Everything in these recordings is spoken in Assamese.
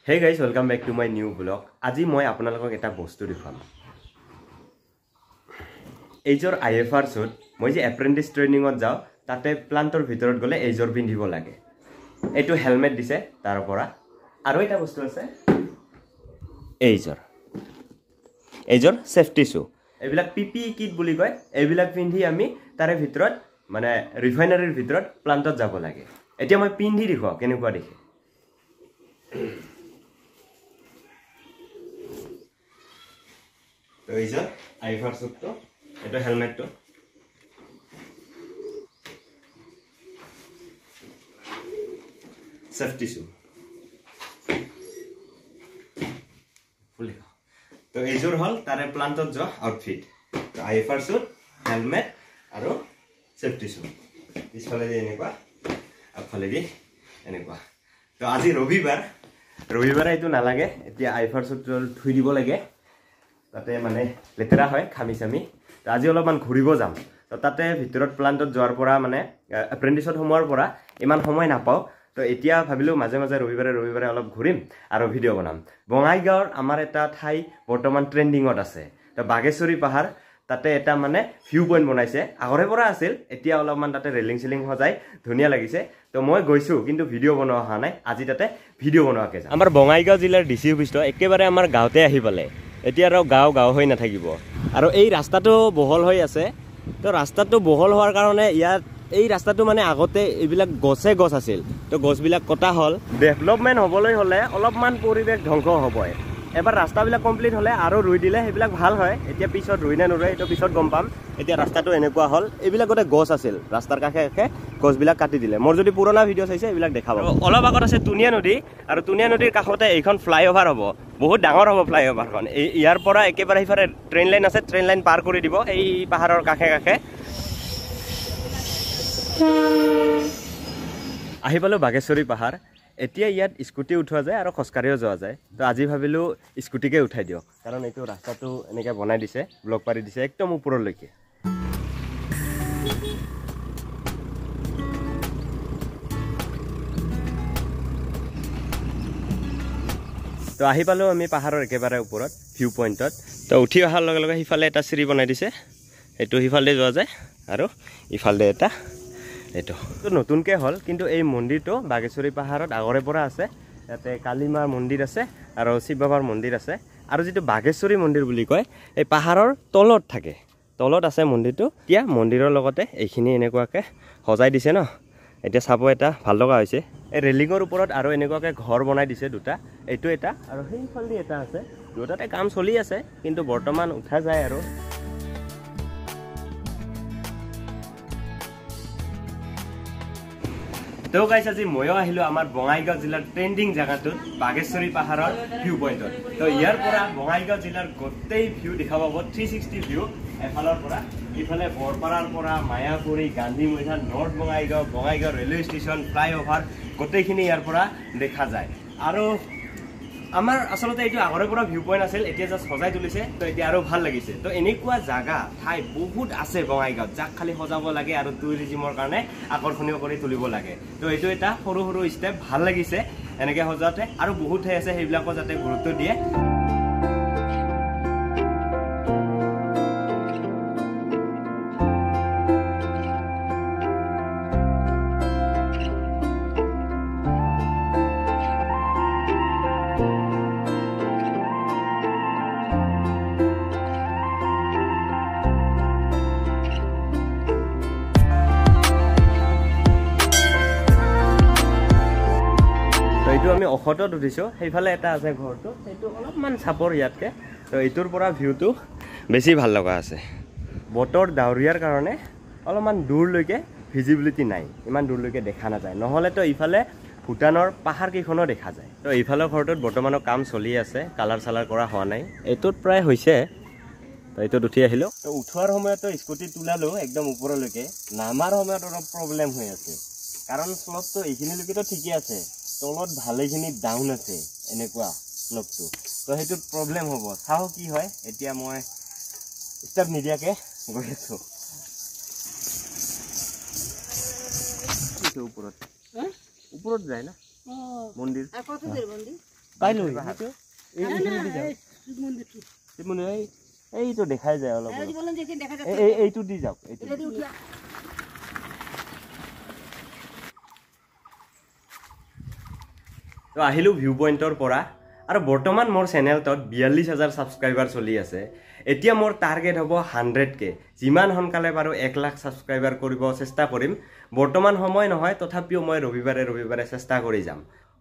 Hey guys, welcome back to my new vlog. আজি মই আপোনালোকক এটা বস্তু দেখাম। এইজৰ IFR সুট মই যে এপ্ৰেন্টিছ ট্ৰেইনিংত যাও তাতে প্লান্টৰ ভিতৰত গলে এইজৰ পিন্ধিব লাগে। এটো হেলমেট দিছে তাৰ পৰা আৰু এটা বস্তু আছে এইজৰ সেফটি শু। এবিলাক PPE কিট বুলি কয়। এবিলাক পিন্ধি আমি তাৰে ভিতৰত মানে ৰিফাইনাৰীৰ ভিতৰত প্লান্টত যাব লাগে। এতিয়া মই পিন্ধি দেখো কেনেকুৱা দেখে। তো এইজৰ IFR সুটটো এটা হেলমেটটো সেফটি শু ফুলি তো এইজৰ হল তাৰে প্লান্টত যোৱা আউটফিট। তো IFR সুট হেলমেট আৰু সেফটি শু পিছফালে দি এনেকুৱা আগফালে দি এনেকুৱা। তো আজি ৰবিবাৰ এইটো নালাগে। এতিয়া IFR সুটটো ধুই দিব লাগে তাতে মানে লেতেৰা হয় খামি চামি। তো আজি অলপমান ঘুৰিব যাম। তো তাতে ভিতৰত প্লান্টত যোৱাৰ পৰা মানে এপ্ৰেন্টিছত সোমোৱাৰ পৰা ইমান সময় নাপাও। তো এতিয়া ভাবিলো মাজে মাজে ৰবিবাৰে অলপ ঘুৰিম আৰু ভিডিঅ' বনাম। বঙাইগাঁৱৰ আমাৰ এটা ঠাই বৰ্তমান ট্ৰেন্ডিঙত আছে। তো বাগেশ্বৰী পাহাৰ তাতে এটা মানে ভিউ পইণ্ট বনাইছে। আগৰে পৰা আছিল, এতিয়া অলপমান তাতে ৰেলিং সিলিং সজাই ধুনীয়া লাগিছে। তো মই গৈছো কিন্তু ভিডিঅ' বনোৱা হোৱা নাই। আজি তাতে ভিডিঅ' বনোৱাকে যাম। আমাৰ বঙাইগাঁও জিলাৰ DC অফিচটো একেবাৰে আমাৰ গাঁৱতে আহি পালে। এতিয়া আৰু গাঁও হৈ নাথাকিব আৰু এই ৰাস্তাটো বহল হৈ আছে। তো ৰাস্তাটো বহল হোৱাৰ কাৰণে ইয়াত এই ৰাস্তাটো মানে আগতে এইবিলাক গছ আছিল। তো গছবিলাক কটা হ'ল। ডেভেলপমেণ্ট হ'বলৈ হ'লে অলপমান পৰিৱেশ ধ্বংস হ'বই। এবাৰ ৰাস্তাবিলাক কমপ্লিট হ'লে আৰু ৰুই দিলে সেইবিলাক ভাল হয়। এতিয়া পিছত ৰুই নে নুৰুই এইটো পিছত গম পাম। এতিয়া ৰাস্তাটো এনেকুৱা হ'ল, এইবিলাক গোটেই গছ আছিল, ৰাস্তাৰ কাষে গছবিলাক কাটি দিলে। মোৰ যদি পুৰণা ভিডিঅ' চাইছে এইবিলাক দেখাব। অলপ আগত আছে তুনিয়া নদী আৰু তুনিয়া নদীৰ কাষতে এইখন ফ্লাইঅভাৰ হ'ব। বহুত ডাঙৰ হ'ব ফ্লাইঅভাৰখন। ইয়াৰ পৰা একেবাৰে সিফালে ট্ৰেইন লাইন আছে, ট্ৰেইন লাইন পাৰ কৰি দিব এই পাহাৰৰ কাষে আহি পালো বাগেশ্বৰী পাহাৰ। এতিয়া ইয়াত স্কুটি উঠোৱা যায় আৰু খোজকাঢ়িও যোৱা যায়। তো আজি ভাবিলো স্কুটিকে উঠাই দিয়ক, কাৰণ এইটো ৰাস্তাটো এনেকৈ বনাই দিছে, ব্লক পাৰি দিছে একদম ওপৰলৈকে। তো আহি পালো আমি পাহাৰৰ একেবাৰে ওপৰত ভিউ পইণ্টত। তো উঠি অহাৰ লগে লগে সিফালে এটা চিৰি বনাই দিছে, এইটো সিফালে যোৱা যায় আৰু ইফালে এটা এইটো নতুনকৈ হ'ল। কিন্তু এই মন্দিৰটো বাগেশ্বৰী পাহাৰত আগৰে পৰা আছে। ইয়াতে কালীমা মন্দিৰ আছে আৰু শিৱ বাবাৰ মন্দিৰ আছে। আৰু যিটো বাগেশ্বৰী মন্দিৰ বুলি কয় এই পাহাৰৰ তলত থাকে, তলত আছে মন্দিৰটো। এতিয়া মন্দিৰৰ লগতে এইখিনি এনেকুৱাকৈ সজাই দিছে ন। এতিয়া চাব এটা ভাল লগা হৈছে। এই ৰেলিঙৰ ওপৰত আৰু এনেকুৱাকৈ ঘৰ বনাই দিছে দুটা, এইটো এটা আৰু সেইফালে এটা আছে। দুটাতে কাম চলি আছে কিন্তু বৰ্তমান উঠা যায় আৰু। তো গাইছ আজি ময়ো আহিলো আমাৰ বঙাইগাঁও জিলাৰ ট্ৰেন্ডিং জেগাটোত বাগেশ্বৰী পাহাৰৰ ভিউ পইণ্টত। তো ইয়াৰ পৰা বঙাইগাঁও জিলাৰ গোটেই ভিউ দেখা পাব, 360 ভিউ। এফালৰ পৰা ইফালে বৰপাৰাৰ পৰা Mayapuri, Gandhi Maidam, north Bongaigaon railway station, flyover গোটেইখিনি ইয়াৰ পৰা দেখা যায়। আৰু আমাৰ আচলতে এইটো আগৰে পৰা ভিউ পইণ্ট আছিল, এতিয়া জাষ্ট সজাই তুলিছে। তো এতিয়া আৰু ভাল লাগিছে। তো এনেকুৱা জাগা ঠাই বহুত আছে বঙাইগাঁৱত, যাক খালি সজাব লাগে আৰু টুৰিজিমৰ কাৰণে আকৰ্ষণীয় কৰি তুলিব লাগে। তো এইটো এটা সৰু ষ্টেপ, ভাল লাগিছে এনেকৈ সজাওঁতে। আৰু বহুত ঠাই আছে সেইবিলাকো যাতে গুৰুত্ব দিয়ে। এইটো আমি অখতত উঠিছো, সেইফালে এটা আছে ঘৰটো, সেইটো অলপমান চাপৰ ইয়াতকে। তো এইটোৰ পৰা ভিউটো বেছি ভাল লগা আছে। বতৰ ডাৱৰীয়াৰ কাৰণে অলপমান দূৰলৈকে ভিজিবিলিটি নাই, ইমান দূৰলৈকে দেখা নাযায়। নহ'লেতো ইফালে ভূটানৰ পাহাৰ কেইখনো দেখা যায়। তো ইফালৰ ঘৰটোত বৰ্তমানৰ কাম চলি আছে, কালাৰ কৰা হোৱা নাই। এইটোত প্ৰায় হৈছে। তো এইটোত উঠি আহিলোঁ। তো উঠোৱাৰ সময়তো স্কুটি তোলালো একদম ওপৰলৈকে, নামাৰ সময়ত অলপ প্ৰব্লেম হৈ আছে, কাৰণ শ্লপটো এইখিনিলৈকেতো ঠিকে আছে, তলত ভালেখিনি ডাউন আছে এনেকুৱা শ্লপটো। তো সেইটোত প্ৰব্লেম হ'ব। চাওঁ কি হয়। এতিয়া মই ষ্টেপ নিদিয়াকৈ গৈ আছোঁ। ওপৰত যায় না মন্দিৰ। পাইলো এইটো দেখাই যায় অলপ এইটো দি যাওক তো আহিলো ভিউ পইণ্টৰ পৰা আৰু বৰ্তমান মোৰ চেনেলটোত 42,000 ছাবস্ক্ৰাইবাৰ চলি আছে এতিয়া মোৰ টাৰ্গেট হ'ব 100K যিমান সোনকালে পাৰো 1 লাখ ছাবস্ক্ৰাইবাৰ কৰিব চেষ্টা কৰিম বৰ্তমান সময় নহয় তথাপিও মই ৰবিবাৰে চেষ্টা কৰি যাম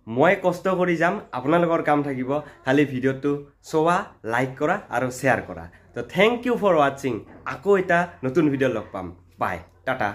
মই কষ্ট কৰি যাম আপোনালোকৰ কাম থাকিব খালি ভিডিঅ'টো চোৱা লাইক কৰা আৰু শ্বেয়াৰ কৰা তো থ্যাংক ইউ ফৰ ওয়াচিং আকৌ এটা নতুন ভিডিঅ' লগ পাম বাই টাটা